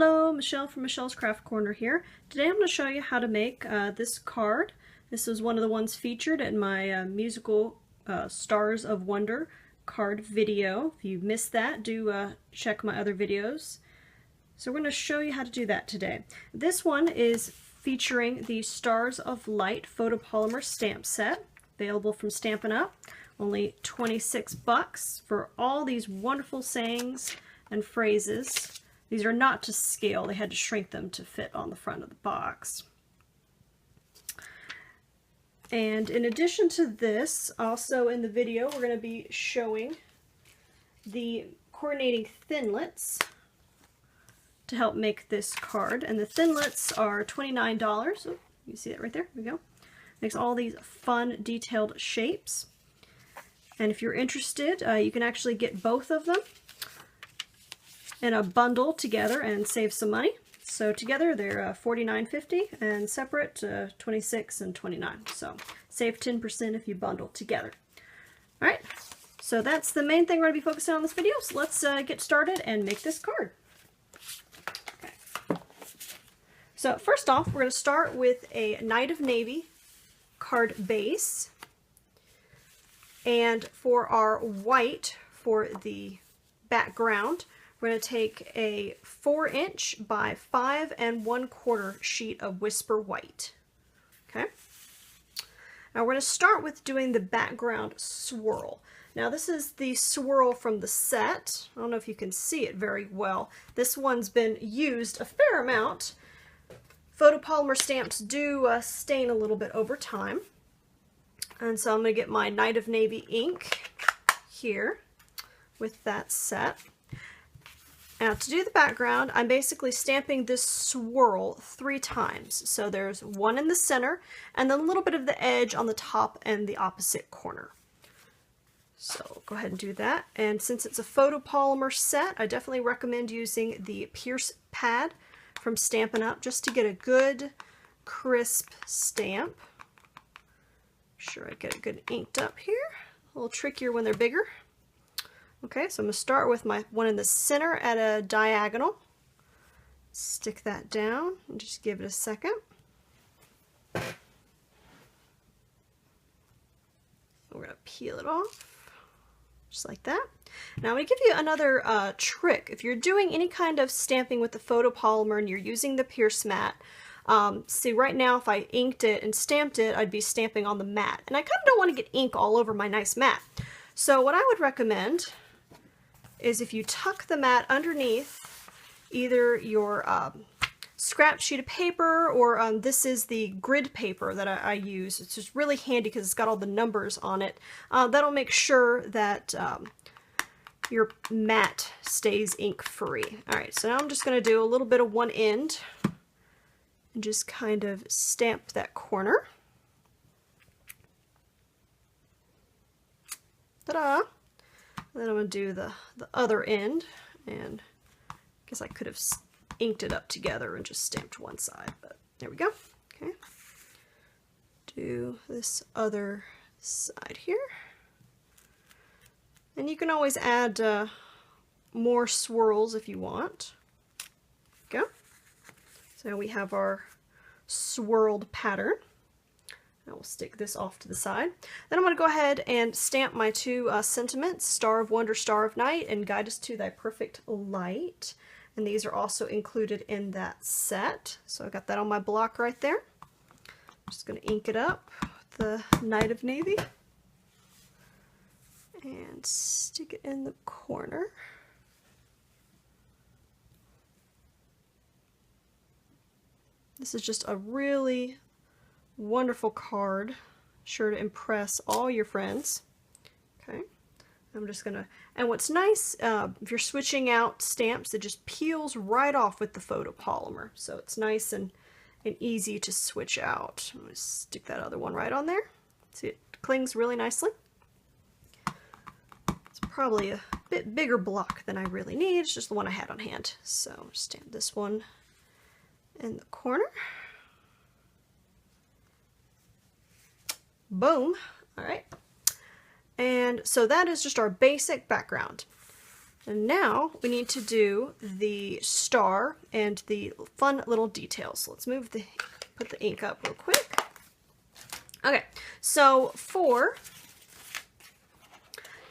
Hello, Michelle from Michelle's Craft Corner here. Today I'm going to show you how to make this card. This is one of the ones featured in my musical Stars of Wonder card video. If you missed that, do check my other videos. So we're going to show you how to do that today. This one is featuring the Stars of Light photopolymer stamp set, available from Stampin' Up! Only 26 bucks for all these wonderful sayings and phrases. These are not to scale. They had to shrink them to fit on the front of the box. And in addition to this, also in the video, we're going to be showing the coordinating thinlits to help make this card. And the thinlits are $29. Oh, you see that right there? There we go. Makes all these fun, detailed shapes. And if you're interested, you can actually get both of them in a bundle together and save some money. So together they're $49.50 and separate $26 and $29. So save 10% if you bundle together. All right, so that's the main thing we're going to be focusing on in this video. So let's get started and make this card. Okay. So first off, we're going to start with a Night of Navy card base. And for our white for the background, we're going to take a 4" by 5 1/4 sheet of Whisper White. Okay. Now we're going to start with doing the background swirl. Now this is the swirl from the set. I don't know if you can see it very well. This one's been used a fair amount. Photopolymer stamps do stain a little bit over time. And so I'm going to get my Night of Navy ink here with that set. Now to do the background, I'm basically stamping this swirl 3 times. So there's one in the center and then a little bit of the edge on the top and the opposite corner. So go ahead and do that. And since it's a photopolymer set, I definitely recommend using the Pierce pad from Stampin' Up! Just to get a good crisp stamp. Sure I get it good inked up here. A little trickier when they're bigger. Okay, so I'm going to start with my one in the center at a diagonal. Stick that down and just give it a second. We're going to peel it off, just like that. Now I'm going to give you another trick. If you're doing any kind of stamping with the photopolymer and you're using the Pierce mat, see right now if I inked it and stamped it, I'd be stamping on the mat. And I kind of don't want to get ink all over my nice mat. So what I would recommend is if you tuck the mat underneath either your scrap sheet of paper or this is the grid paper that I use. It's just really handy because it's got all the numbers on it. That'll make sure that your mat stays ink free. Alright, so now I'm just going to do a little bit of one end and just kind of stamp that corner. Ta-da! And then I'm going to do the other end, and I guess I could have inked it up together and just stamped one side, but there we go. Okay. Do this other side here. And you can always add more swirls if you want. Go. So we have our swirled pattern. I will stick this off to the side. Then I'm going to go ahead and stamp my 2 sentiments, Star of Wonder, Star of Night, and Guide Us to Thy Perfect Light. And these are also included in that set. So I got that on my block right there. I'm just going to ink it up with the Night of Navy. And stick it in the corner. This is just a really wonderful card, sure to impress all your friends. Okay, I'm just gonna, and what's nice, if you're switching out stamps, it just peels right off with the photopolymer, so it's nice and easy to switch out. I'm gonna stick that other one right on there. See, it clings really nicely. It's probably a bit bigger block than I really need. It's just the one I had on hand, so stamp this one in the corner. Boom. All right. And so that is just our basic background. And now we need to do the star and the fun little details. So let's put the ink up real quick. Okay, so for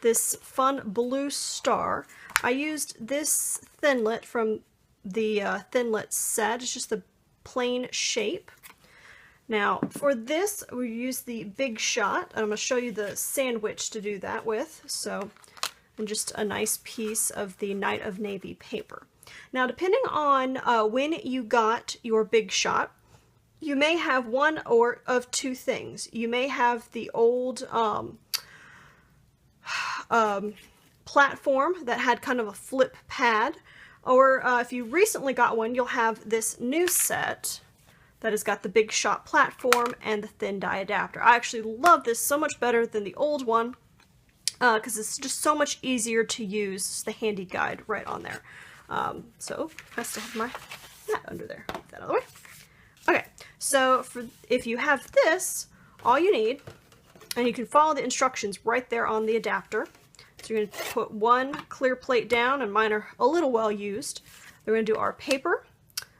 this fun blue star, I used this Thinlit from the Thinlit set. It's just the plain shape. Now for this, we use the Big Shot. I'm going to show you the sandwich to do that with. So, and just a nice piece of the Night of Navy paper. Now depending on when you got your Big Shot, you may have one or of two things. You may have the old platform that had kind of a flip pad, or if you recently got one, you'll have this new set that has got the Big Shot platform and the thin die adapter. I actually love this so much better than the old one because it's just so much easier to use. It's the handy guide right on there. So I still have my mat under there. Get that out of the way. Okay, so if you have this, all you need, and you can follow the instructions right there on the adapter. So you're going to put one clear plate down, and mine are a little well used. We're going to do our paper,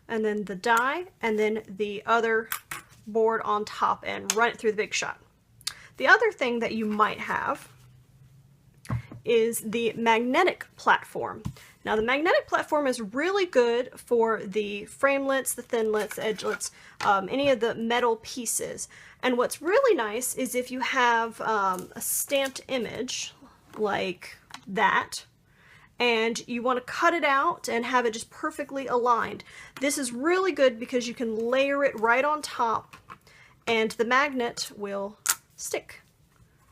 and then the die, and then the other board on top, and run it through the Big Shot. The other thing that you might have is the magnetic platform. Now the magnetic platform is really good for the framelits, the thinlits, the edgelets, any of the metal pieces. And what's really nice is if you have a stamped image like that, and you want to cut it out and have it just perfectly aligned. This is really good because you can layer it right on top and the magnet will stick.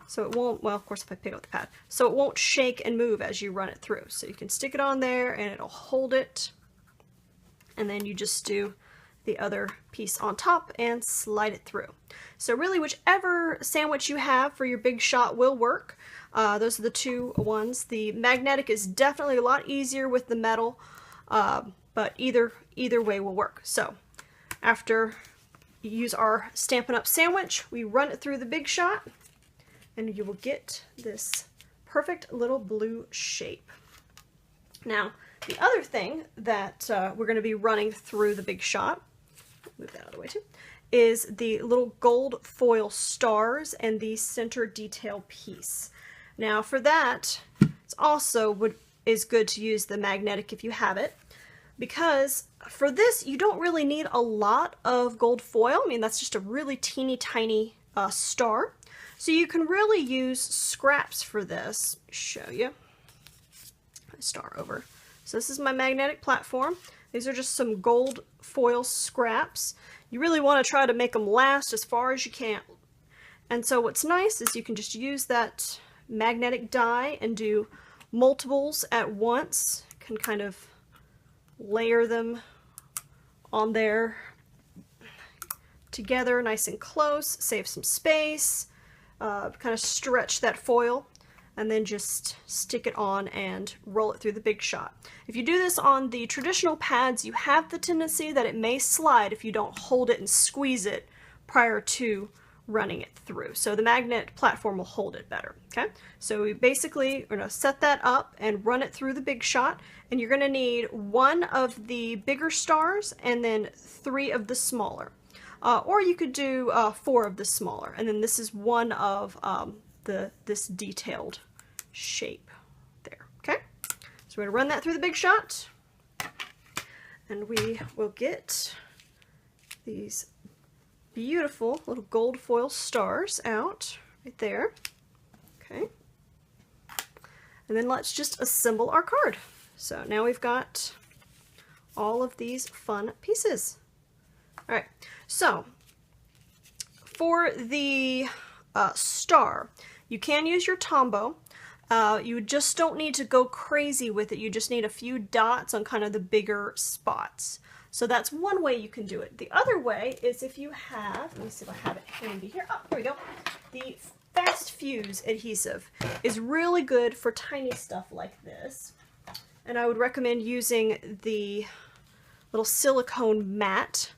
So it won't, well, of course if I pick up the pad, so it won't shake and move as you run it through. So you can stick it on there and it'll hold it, and then you just do the other piece on top and slide it through. So really whichever sandwich you have for your Big Shot will work. Those are the two ones. The magnetic is definitely a lot easier with the metal, but either way will work. So after you use our Stampin' Up! Sandwich, we run it through the Big Shot, and you will get this perfect little blue shape. Now, the other thing that we're going to be running through the Big Shot, move that out of the way too, is the little gold foil stars and the center detail piece. Now for that, it's also is good to use the magnetic if you have it, because for this you don't really need a lot of gold foil. I mean, that's just a really teeny tiny star. So you can really use scraps for this. Show you. Star over. So this is my magnetic platform. These are just some gold foil scraps. You really want to try to make them last as far as you can. And so what's nice is you can just use that magnetic die and do multiples at once. You can kind of layer them on there together nice and close, save some space, kind of stretch that foil, and then just stick it on and roll it through the Big Shot. If you do this on the traditional pads, you have the tendency that it may slide if you don't hold it and squeeze it prior to running it through. So the magnet platform will hold it better, okay? So we basically are gonna set that up and run it through the Big Shot, and you're gonna need one of the bigger stars and then 3 of the smaller. Or you could do 4 of the smaller, and then this is one of this detailed shape there, okay? So we're gonna run that through the Big Shot, and we will get these beautiful little gold foil stars out right there, okay? And then let's just assemble our card. So now we've got all of these fun pieces. All right, so for the star, you can use your Tombow. You just don't need to go crazy with it. You just need a few dots on kind of the bigger spots. So that's one way you can do it. The other way is if you have, let me see if I have it handy here. Oh, here we go. The Fast Fuse adhesive is really good for tiny stuff like this. And I would recommend using the little silicone mat,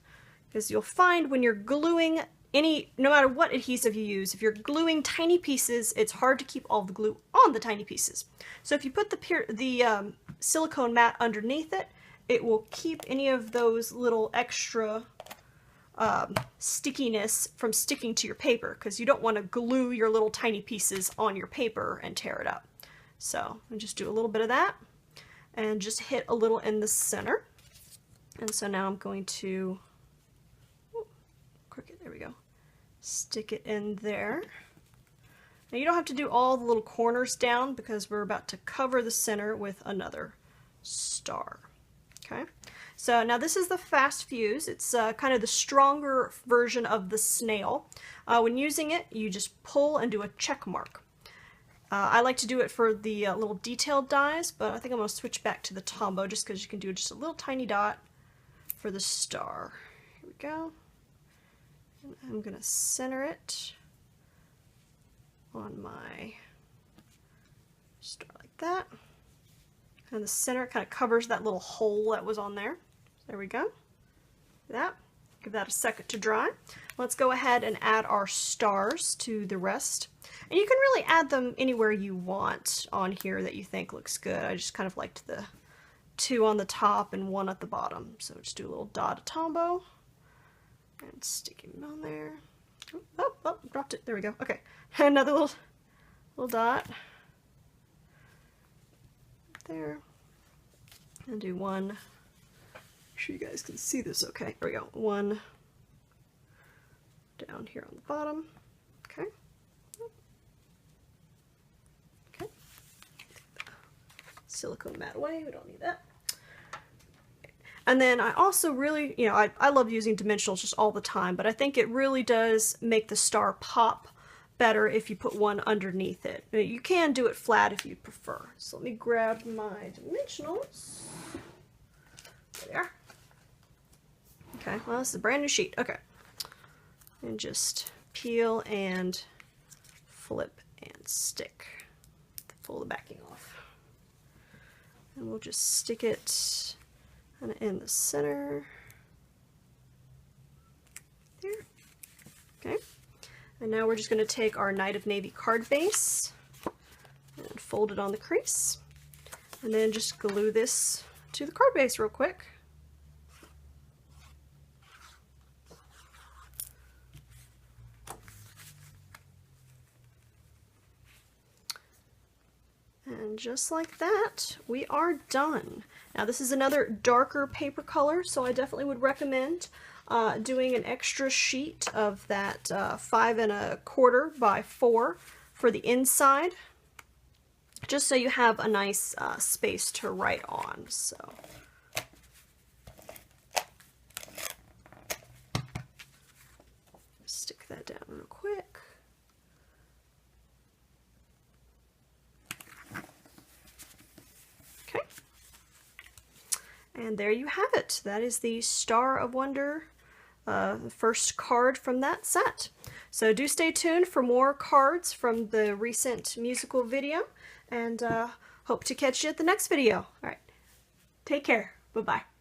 because you'll find when you're gluing no matter what adhesive you use, if you're gluing tiny pieces, it's hard to keep all the glue on the tiny pieces. So if you put the silicone mat underneath it, it will keep any of those little extra stickiness from sticking to your paper, because you don't want to glue your little tiny pieces on your paper and tear it up. So I just do a little bit of that and just hit a little in the center. And so now I'm going to, crooked, there we go, stick it in there. Now you don't have to do all the little corners down because we're about to cover the center with another star. Okay, so now this is the fast fuse. It's kind of the stronger version of the snail. When using it, you just pull and do a check mark. I like to do it for the little detailed dies, but I think I'm going to switch back to the Tombow just because you can do just a little tiny dot for the star. Here we go. And I'm going to center it on my star like that. And the center kind of covers that little hole that was on there. There we go. That. Give that a second to dry. Let's go ahead and add our stars to the rest. And you can really add them anywhere you want on here that you think looks good. I just kind of liked the 2 on the top and 1 at the bottom. So just do a little dot of Tombow and stick him on there. Oh, dropped it. There we go. Okay. Another little dot there. And do 1. Make sure you guys can see this okay. There we go. 1 down here on the bottom. Okay. Okay. Silicone mat away. We don't need that. And then I also really, I love using dimensionals just all the time, but I think it really does make the star pop better if you put one underneath it. You can do it flat if you prefer. So let me grab my dimensionals. There they are. Okay, well, this is a brand new sheet. Okay. And just peel and flip and stick. Pull the backing off. And we'll just stick it kind of in the center. There. Okay. And now we're just going to take our Night of Navy card base and fold it on the crease. And then just glue this to the card base real quick. And just like that, we are done. Now this is another darker paper color, so I definitely would recommend doing an extra sheet of that 5 1/4 by 4 for the inside, just so you have a nice space to write on. So stick that down real quick. Okay. And there you have it. That is the Star of Wonder, the first card from that set. So do stay tuned for more cards from the recent musical video, and hope to catch you at the next video. All right, take care. Bye-bye.